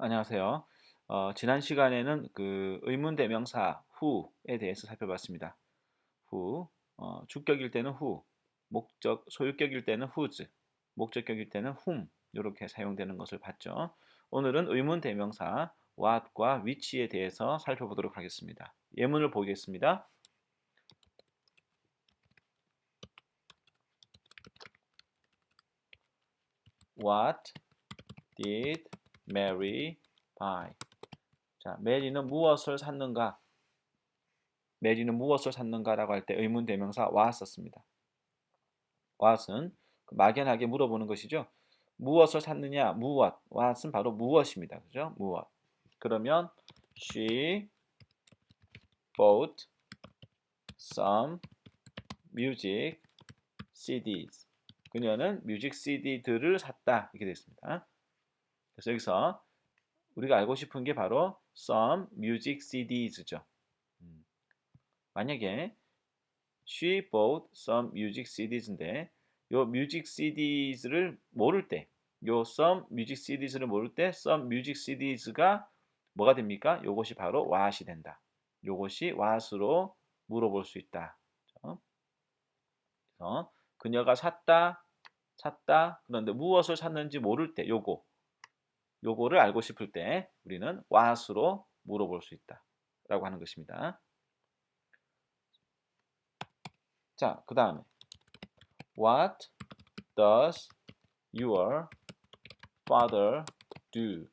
안녕하세요. 지난 시간에는 그 의문 대명사 who에 대해서 살펴봤습니다. who, 주격일 때는 who, 소유격일 때는 whose, 목적격일 때는 whom 이렇게 사용되는 것을 봤죠. 오늘은 의문 대명사 what과 which에 대해서 살펴보도록 하겠습니다. 예문을 보겠습니다. What did Mary buy? 자, 메리는 무엇을 샀는가? 메리는 무엇을 샀는가라고 할 때 의문 대명사 what 썼습니다. what은 막연하게 물어보는 것이죠. 무엇을 샀느냐? 무엇. what은 바로 무엇입니다. 그죠? 무엇. 그러면 she bought some music CDs. 그녀는 뮤직 CD들을 샀다. 이렇게 됐습니다. 그래서 여기서 우리가 알고 싶은 게 바로 some music CDs죠. 만약에 she bought some music CDs인데 요 music CDs를 모를 때, 요 some music CDs를 모를 때 some music CDs가 뭐가 됩니까? 요것이 바로 what이 된다. 요것이 what으로 물어볼 수 있다. 그래서 그녀가 샀다, 그런데 무엇을 샀는지 모를 때 요거를 알고 싶을 때 우리는 what으로 물어볼 수 있다. 라고 하는 것입니다. 자, 그 다음에 What does your father do?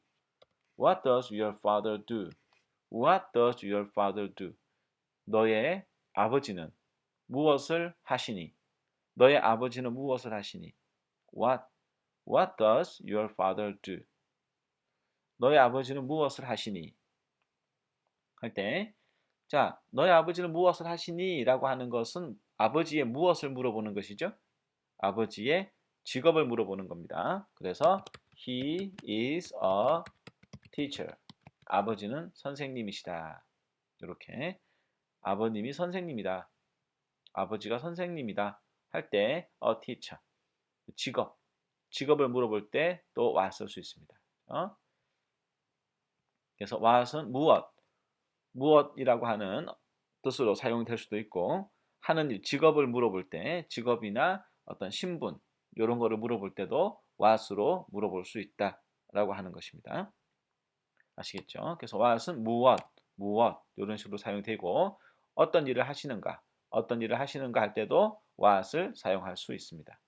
What does your father do? What does your father do? 너의 아버지는 무엇을 하시니? 너의 아버지는 무엇을 하시니? What does your father do? 너의 아버지는 무엇을 하시니? 할 때, 자, 너의 아버지는 무엇을 하시니? 라고 하는 것은 아버지의 무엇을 물어보는 것이죠? 아버지의 직업을 물어보는 겁니다. 그래서 he is a teacher. 아버지는 선생님이시다. 이렇게 아버님이 선생님이다. 아버지가 선생님이다. 할 때 a teacher. 직업을 물어볼 때 또 what 쓸 수 있습니다. 그래서 what은 무엇이라고 하는 뜻으로 사용될 수도 있고 하는 일, 직업을 물어볼 때 직업이나 어떤 신분 이런 거를 물어볼 때도 what으로 물어볼 수 있다라고 하는 것입니다. 아시겠죠? 그래서 what은 무엇 이런 식으로 사용되고 어떤 일을 하시는가 할 때도 what을 사용할 수 있습니다.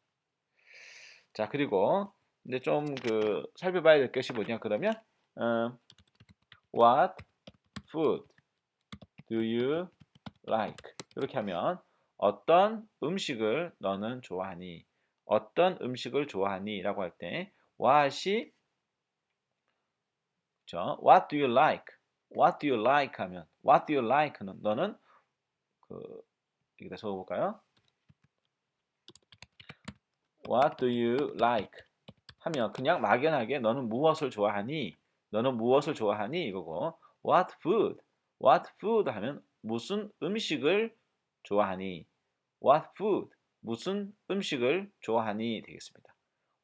자, 그리고 근데 좀 살펴봐야 될 것이 뭐냐 그러면 what food do you like? 이렇게 하면 어떤 음식을 너는 좋아하니? 어떤 음식을 좋아하니? 라고 할 때 what이 그렇죠? What do you like? What do you like 하면 What do you like는 너는 여기다 적어볼까요? What do you like? 하면 그냥 막연하게 너는 무엇을 좋아하니? 너는 무엇을 좋아하니? 이거고 What food 하면 무슨 음식을 좋아하니? What food? 무슨 음식을 좋아하니? 되겠습니다.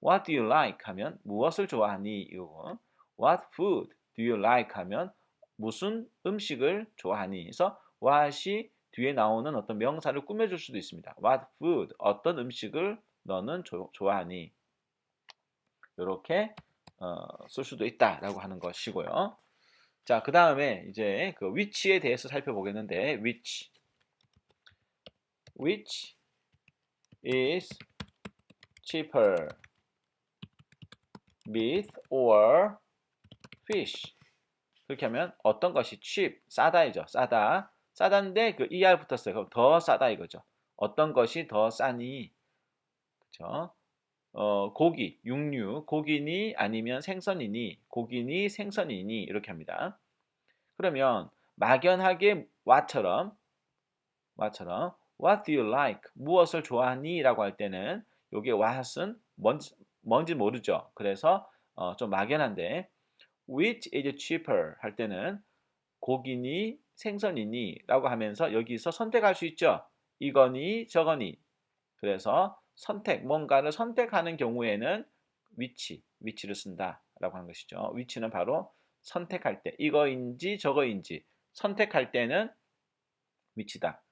What do you like? 하면 무엇을 좋아하니? 이거고 What food do you like? 하면 무슨 음식을 좋아하니? 그래서 what이 뒤에 나오는 어떤 명사를 꾸며줄 수도 있습니다. What food? 어떤 음식을 너는 좋아하니? 이렇게 쓸 수도 있다라고 하는 것이고요. 자, 그 다음에 이제 which에 대해서 살펴보겠는데 which is cheaper, meat or fish? 그렇게 하면 어떤 것이 cheap, 싸다이죠. 싸다인데 er 붙었어요. 그럼 더 싸다 이거죠. 어떤 것이 더 싸니? 그렇죠? 고기, 육류, 고기니 아니면 생선이니, 고기니 생선이니 이렇게 합니다. 그러면 막연하게 what처럼 What do you like? 무엇을 좋아하니? 라고 할 때는 요게 what은 뭔지 모르죠. 그래서 좀 막연한데 which is cheaper 할 때는 고기니 생선이니 라고 하면서 여기서 선택할 수 있죠. 이거니 저거니. 그래서 뭔가를 선택하는 경우에는 which를 쓴다 라고 하는 것이죠. which는 바로 선택할 때 이거인지 저거인지 선택할 때는 which다.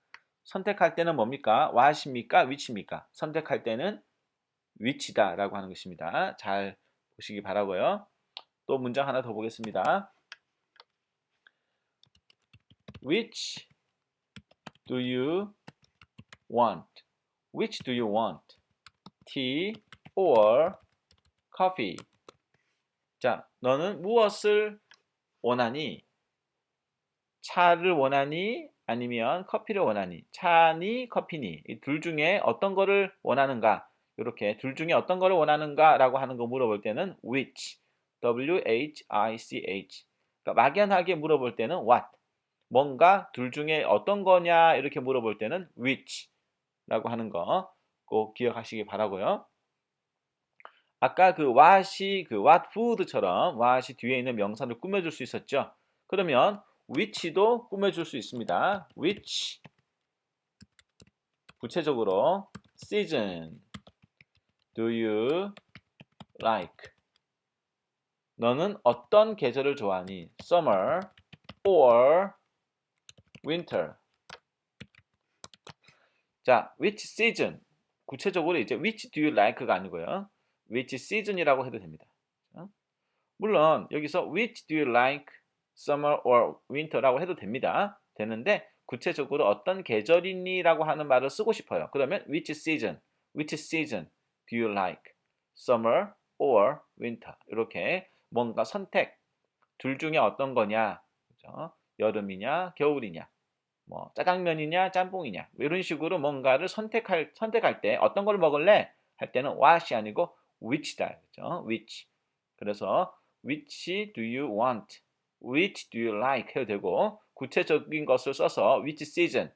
선택할 때는 뭡니까? what입니까? which입니까? 선택할 때는 which다 라고 하는 것입니다. 잘 보시기 바라고요. 또 문장 하나 더 보겠습니다. Which do you want? Which do you want? Tea or coffee? 자, 너는 무엇을 원하니? 차를 원하니? 아니면 커피를 원하니? 차니? 커피니? 이 둘 중에 어떤 거를 원하는가? 이렇게 둘 중에 어떤 거를 원하는가? 라고 하는 거 물어볼 때는 which, W-H-I-C-H. 그러니까 막연하게 물어볼 때는 what. 뭔가 둘 중에 어떤 거냐? 이렇게 물어볼 때는 which 라고 하는 거 꼭 기억하시기 바라고요. 아까 그 what이 그 what food처럼 what이 뒤에 있는 명사를 꾸며줄 수 있었죠. 그러면 which도 꾸며줄 수 있습니다. which 구체적으로 season do you like? 너는 어떤 계절을 좋아하니? summer or winter? 자, which season 구체적으로 이제 which do you like가 아니고요. which season이라고 해도 됩니다. 물론 여기서 which do you like summer or winter라고 해도 됩니다. 되는데 구체적으로 어떤 계절이니 라고 하는 말을 쓰고 싶어요. 그러면 which season do you like summer or winter 이렇게 뭔가 선택 둘 중에 어떤 거냐 그죠? 여름이냐 겨울이냐 뭐 짜장면이냐 짬뽕이냐 이런 식으로 뭔가를 선택할 때 어떤 걸 먹을래 할 때는 what이 아니고 which다 그죠? which 그래서 which do you want, which do you like 해도 되고 구체적인 것을 써서 which season,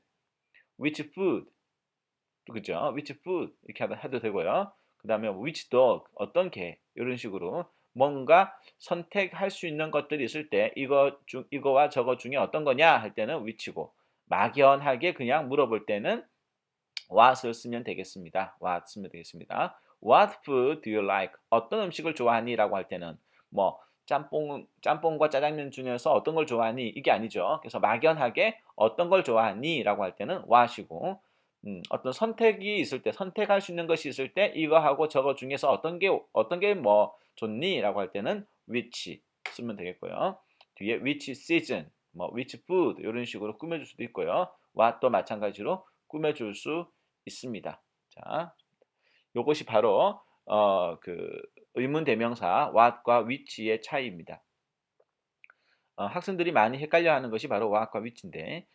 which food 그죠? which food 이렇게 해도 되고요. 그 다음에 which dog 어떤 개 이런 식으로 뭔가 선택할 수 있는 것들이 있을 때 이거와 저거 중에 어떤 거냐 할 때는 which고 막연하게 그냥 물어볼 때는 what을 쓰면 되겠습니다. what 쓰면 되겠습니다. What food do you like? 어떤 음식을 좋아하니? 라고 할 때는 뭐 짬뽕과 짜장면 중에서 어떤 걸 좋아하니? 이게 아니죠. 그래서 막연하게 어떤 걸 좋아하니? 라고 할 때는 what이고 어떤 선택이 있을 때 선택할 수 있는 것이 있을 때 이거하고 저거 중에서 어떤 게 뭐 좋니? 라고 할 때는 which 쓰면 되겠고요. 뒤에 which season, 뭐 which food 이런 식으로 꾸며줄 수도 있고요. what도 마찬가지로 꾸며줄 수 있습니다. 자, 요것이 바로 그 의문 대명사 what과 which의 차이입니다. 학생들이 많이 헷갈려하는 것이 바로 what과 which인데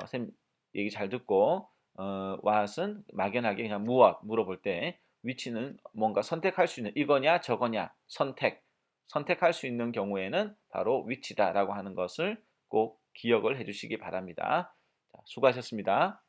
쌤 얘기 잘 듣고 what은 막연하게 그냥 무엇 물어볼 때 which는 뭔가 선택할 수 있는 이거냐 저거냐 선택할 수 있는 경우에는 바로 which다라고 하는 것을 꼭 기억을 해주시기 바랍니다. 자, 수고하셨습니다.